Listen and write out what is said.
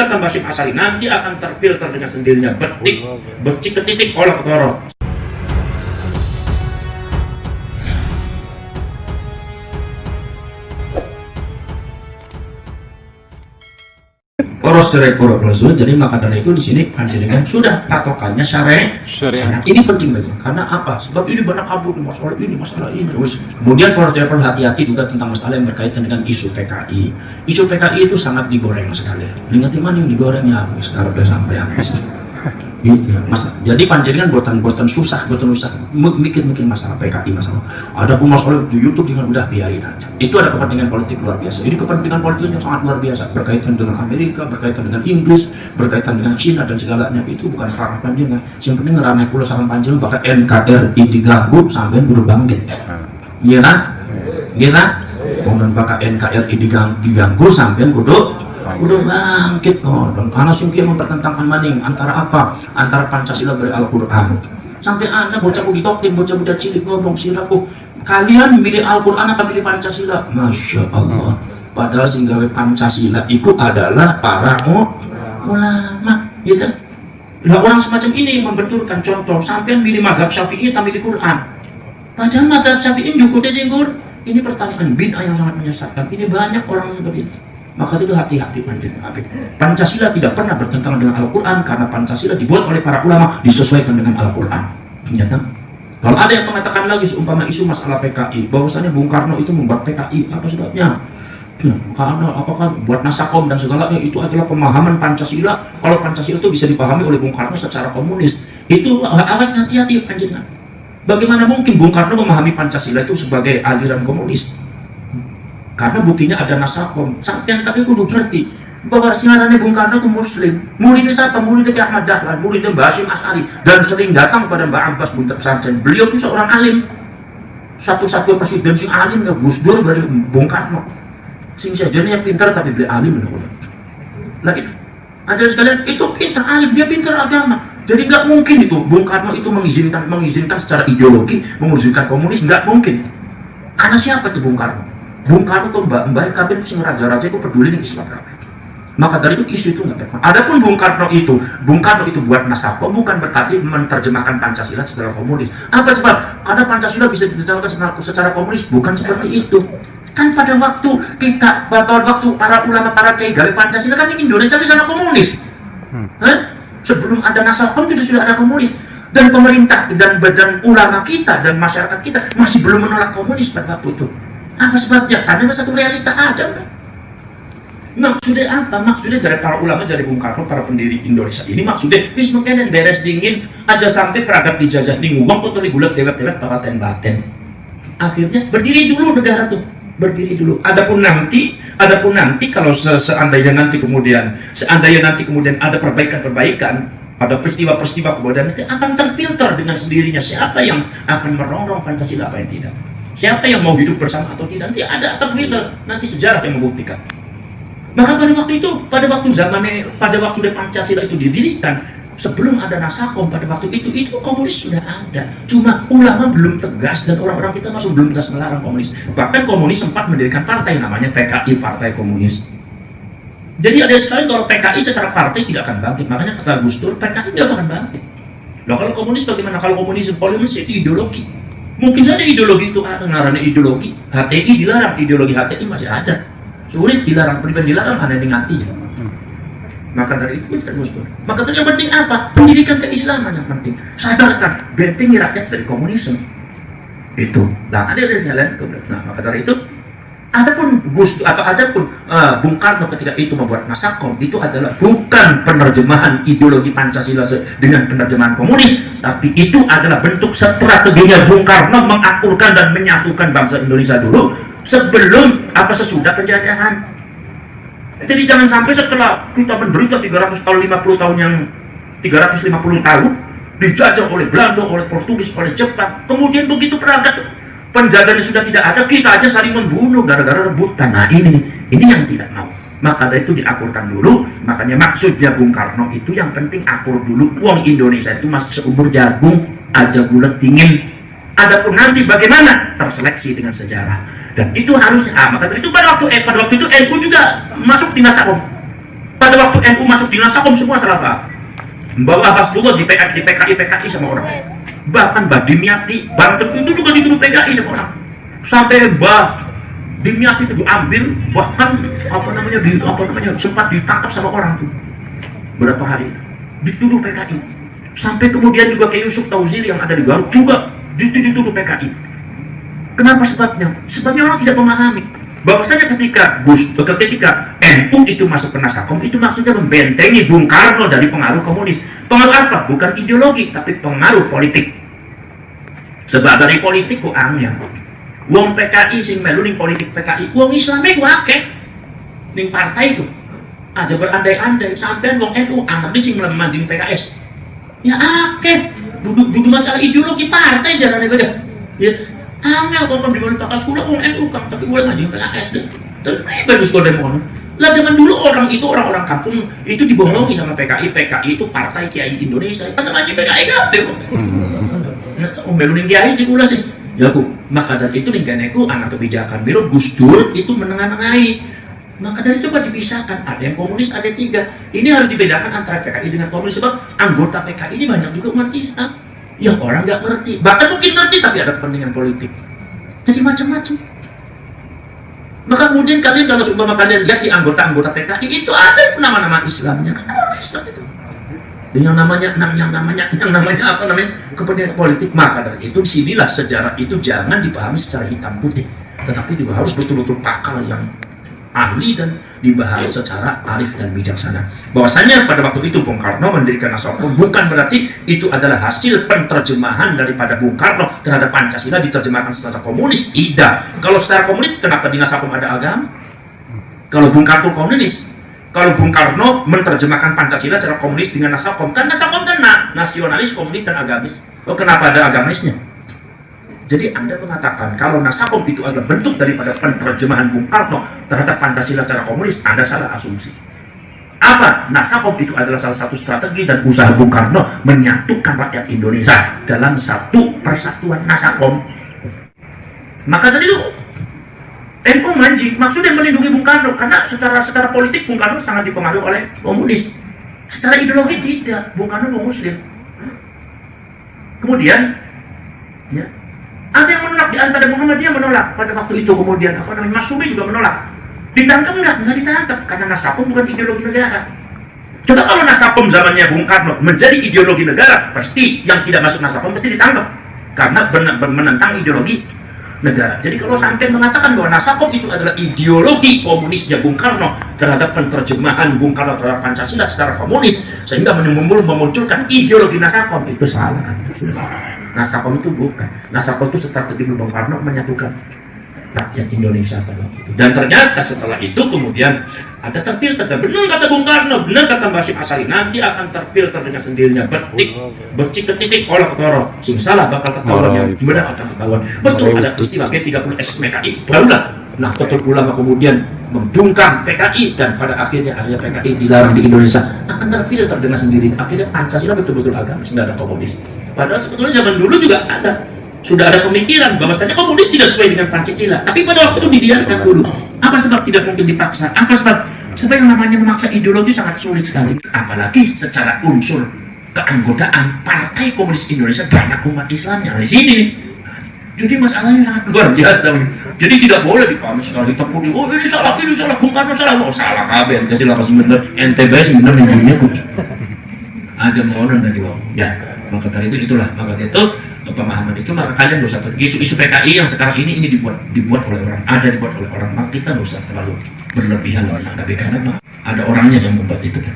kata Mbak Syif Asari, nanti akan terfilter dengan sendirinya, betik ke titik, olah ke torok. Poros direktur klausul, jadi maka dari itu di sini panjenengan sudah patokannya syariat. Ini penting banget, karena apa? Sebab ini banyak kabur masalah ini. Kemudian poros direktur hati-hati juga tentang masalah yang berkaitan dengan isu PKI. Isu PKI itu sangat digoreng sekali. Ingat mana yang digorengnya? Sekarang udah sampai habis. Jadi panjenengan buatan susah, mikir masalah PKI masalah. Ada pun masalah di YouTube dengan udah biarin aja. Itu ada kepentingan politik luar biasa. Ini kepentingan politik yang sangat luar biasa, berkaitan dengan Amerika, berkaitan dengan Inggris, berkaitan dengan Cina dan segalanya. Itu bukan ranah panjenengan. Yang penting ranah kula sareng panjenengan bakal NKRI diganggu sampai kudu bangkit. Iya nah? Kemudian bakal NKRI diganggu sampai kudu bangkit karena sungguh mempertentangkan maning antara apa? Antara Pancasila dari Al-Quran. Sampai anda bocah ditoktin, bocah cilik ngomong siraku, kalian milih Al-Quran atau milih Pancasila? Masya Allah. Padahal singgawe Pancasila itu adalah para ulama, gitu. Nah, orang semacam ini membenturkan contoh sampai milih mazhab Syafi'i atau milih Quran. Padahal mazhab Syafi'i juga disinggur. Ini pertanyaan bid'ah yang sangat menyesatkan. Ini banyak orang seperti itu. Maka itu hati-hati panjenengan. Pancasila tidak pernah bertentangan dengan Al-Quran karena Pancasila dibuat oleh para ulama disesuaikan dengan Al-Quran. Ternyata kalau ada yang mengatakan lagi seumpama isu masalah PKI, bahwasanya Bung Karno itu membuat PKI, apa sebabnya? Karena apakah buat nasakom dan segalanya itu adalah pemahaman Pancasila. Kalau Pancasila itu bisa dipahami oleh Bung Karno secara komunis, itu awas hati-hati panjenengan. Bagaimana mungkin Bung Karno memahami Pancasila itu sebagai aliran komunis? Karena buktinya ada nasakom. Sampai tapi kudu ngerti bahwa singarannya Bung Karno itu muslim. Muridnya siapa? Muridnya Ahmad Dahlan, muridnya Mbak Syif Asari, dan sering datang kepada Mbak Abbas Buntet Pesantren. Beliau itu seorang alim. Satu-satunya presiden sing alim ya Gus Dur dari Bung Karno. Sing sajane pintar tapi beliau alim lagi. Ada sekalian itu pintar alim, dia pintar agama. Jadi nggak mungkin itu Bung Karno itu mengizinkan secara ideologi mengizinkan komunis, nggak mungkin. Karena siapa itu Bung Karno? Bung Karno tuh mbak kabin sing raja-raja itu peduli nih Islam. Maka dari itu isu itu nggak tepat. Adapun Bung Karno itu buat nasakom bukan berarti menerjemahkan Pancasila secara komunis. Apa sebab? Karena Pancasila bisa diterjemahkan secara komunis, bukan seperti itu. Kan pada waktu para ulama para kiai gali Pancasila kan Indonesia di sana komunis. Sebelum ada nasakom itu sudah ada komunis. Dan pemerintah dan badan ulama kita dan masyarakat kita masih belum menolak komunis pada waktu itu. Apa sebabnya? Karena satu realita ada. Maksudnya apa? Maksudnya dari para ulama, dari Bung Karno, para pendiri Indonesia ini maksudnya wis mungkin beres dingin aja sampai peragam dijajah di ngubang atau digulat dewek-dewek papaten-paten. Akhirnya berdiri dulu negara tuh. Berdiri dulu. Adapun nanti kalau seandainya nanti kemudian ada perbaikan, ada peristiwa-peristiwa kemudian nanti akan terfilter dengan sendirinya siapa yang akan merongrong Pancasila apa yang tidak. Siapa yang mau hidup bersama atau tidak, nanti ada terfilter, nanti sejarah yang membuktikan. Maka pada waktu Pancasila itu didirikan, sebelum ada nasakom pada waktu itu komunis sudah ada. Cuma ulama belum tegas dan orang-orang kita masih belum tegas melarang komunis. Bahkan komunis sempat mendirikan partai namanya PKI, Partai Komunis. Jadi ada sekali kalau PKI secara partai tidak akan bangkit. Makanya kata Gus Dur, PKI tidak akan bangkit. Nah kalau komunis bagaimana? Kalau komunis itu ideologi. Mungkin saja ideologi itu ngarane ideologi HTI dilarang, ideologi HTI masih ada. Sulit dilarang, pribadi dilarang ada yang ngati. Maka dari itu kan Gus Dur. Maka yang penting apa? Pendidikan keislaman yang penting. Sadarkan bentengi rakyat dari komunisme. Itu. Nah, ada jalan. Nah, maka dari itu adapun Bung Karno ketika itu membuat nasakom itu adalah bukan penerjemahan ideologi Pancasila dengan penerjemahan komunis, tapi itu adalah bentuk strateginya Bung Karno mengakurkan dan menyatukan bangsa Indonesia dulu sebelum sesudah penjajahan. Jadi jangan sampai setelah kita menderita 350 tahun dijajah oleh Belanda, oleh Portugis, oleh Jepang, kemudian begitu perangkat penjajahan sudah tidak ada, kita aja saling membunuh gara-gara rebutan. Nah ini yang tidak mau. Maka dari itu diakurkan dulu. Makanya maksudnya Bung Karno itu yang penting akur dulu. Uang Indonesia itu masih seumur jagung, aja bulat dingin. Adapun nanti bagaimana terseleksi dengan sejarah. Dan itu harusnya. Maka dari itu pada waktu itu NU juga masuk di nasakom. Pada waktu NU masuk di Nasakom semua salah paham. Bahwa Abbas dulu di PKI sama orang. Bahkan Mbak Dimyati, Banten itu juga dituduh PKI sama orang. Sampai Mbak Dimyati itu diambil, bahkan sempat ditangkap sama orang tuh. Berapa hari dituduh PKI. Sampai kemudian juga kayak Yusuf Tauziri yang ada di Garut juga dituduh PKI. Kenapa sebabnya? Sebabnya orang tidak memahami bahwasanya ketika NU itu masuk ke Nasakom, itu maksudnya membentengi Bung Karno dari pengaruh komunis. Pengaruh apa? Bukan ideologi, tapi pengaruh politik. Sebab dari politik kok angel. Wong PKI sing melu ning politik PKI, wong Islame ku akeh ning partai itu. Aja berandai-andai sampean wong NU anak sing memanjing PKS. Ya akeh. Duduk masalah ideologi partai jarane beda. Ya angel kok di balik kakak sekolah wong NU kan, tapi boleh manjing PKS deh. Dan bagus kok demo. Lah zaman dulu orang-orang kampung itu dibohongi sama PKI itu partai Kiai Indonesia. Kan manjing PKI kabeh kok. Nah, melu ning Kiai cikula sih. Ya Bu, maka dari itu ning anak kebijakan biro Gus Dur itu menengah-nengahi. Maka dari itu coba dipisahkan, ada yang komunis, ada yang tiga. Ini harus dibedakan antara PKI dengan komunis, sebab anggota PKI ini banyak juga umat Islam yang orang nggak ngerti, bahkan mungkin ngerti tapi ada kepentingan politik. Jadi macam-macam. Maka kemudian kalian kalau seumpama kalian lihat di anggota PKI itu ada nama-nama Islamnya, kan orang Islam itu. Dan yang namanya kepentingan politik. Maka dari itu disinilah sejarah itu jangan dipahami secara hitam putih, tetapi juga harus betul-betul pakal yang ahli dan dibahas secara arif dan bijaksana. Bahwasanya pada waktu itu Bung Karno mendirikan Nasakom bukan berarti itu adalah hasil penerjemahan daripada Bung Karno terhadap Pancasila diterjemahkan secara komunis. Tidak. Kalau secara komunis kenapa di Nasakom ada agama? Kalau Bung Karno komunis. Kalau Bung Karno menerjemahkan Pancasila secara komunis dengan Nasakom, kan Nasakom kena nasionalis, komunis, dan agamis. Oh, kenapa ada agamisnya? Jadi Anda mengatakan kalau Nasakom itu adalah bentuk daripada penerjemahan Bung Karno terhadap Pancasila secara komunis, Anda salah asumsi. Apa? Nasakom itu adalah salah satu strategi dan usaha Bung Karno menyatukan rakyat Indonesia dalam satu persatuan Nasakom. Maka dari itu NU manjing, maksudnya melindungi Bung Karno karena secara politik Bung Karno sangat dipengaruhi oleh komunis. Secara ideologi tidak, Bung Karno Muslim. Kemudian, ya, ada yang menolak di antara Muhammadiyah menolak pada waktu itu. Kemudian Mas Sumi juga menolak. Ditangkap nggak ditangkap karena Nasakom bukan ideologi negara. Coba kalau Nasakom zamannya Bung Karno menjadi ideologi negara, pasti yang tidak masuk Nasakom pasti ditangkap karena menentang ideologi negara. Jadi kalau sampai mengatakan bahwa Nasakom itu adalah ideologi komunisnya Bung Karno terhadap penerjemahan Bung Karno terhadap Pancasila secara komunis sehingga memunculkan ideologi Nasakom, itu salah. Nasakom itu bukan. Nasakom itu strategi Bung Karno menyatukan rakyat Indonesia pada waktu itu. Dan ternyata setelah itu kemudian ada terfilter. Benar kata Bung Karno, benar kata Mbak Syif Asari, nanti akan terfilter dengan sendirinya. Becik ketitik olah ketoro. Sing salah bakal ketoronya, benar akan ketahuan. Betul ada peristiwa G30 SMKI, barulah Nahdlatul Ulama kemudian membungkam PKI dan pada akhirnya PKI dilarang di Indonesia. Akan terfilter dengan sendirinya. Akhirnya Pancasila betul-betul agama, tidak ada komunis. Padahal sebetulnya zaman dulu juga sudah ada pemikiran bahwasanya komunis tidak sesuai dengan Pancasila, tapi pada waktu itu dibiarkan dulu. Apa sebab tidak mungkin dipaksa? Apa sebab? Sebab yang namanya memaksa ideologi sangat sulit sekali. Apalagi secara unsur keanggotaan Partai Komunis Indonesia banyak umat Islamnya di sini nih. Jadi masalahnya sangat luar biasa. Jadi tidak boleh dipahami sekali tepuk. Oh ini salah, Bung Karno salah. Oh salah kabeh. Pancasila pasti benar. NTB sebenarnya minjumnya kok. Ada mohon dari bawah. Ya. Maka dari itu itulah. Maka itu pemahaman itu maka kalian dosa isu PKI yang sekarang ini dibuat oleh orang, dibuat oleh orang, maka kita dosa terlalu berlebihan menanggapi karena ada orangnya yang membuat itu kan.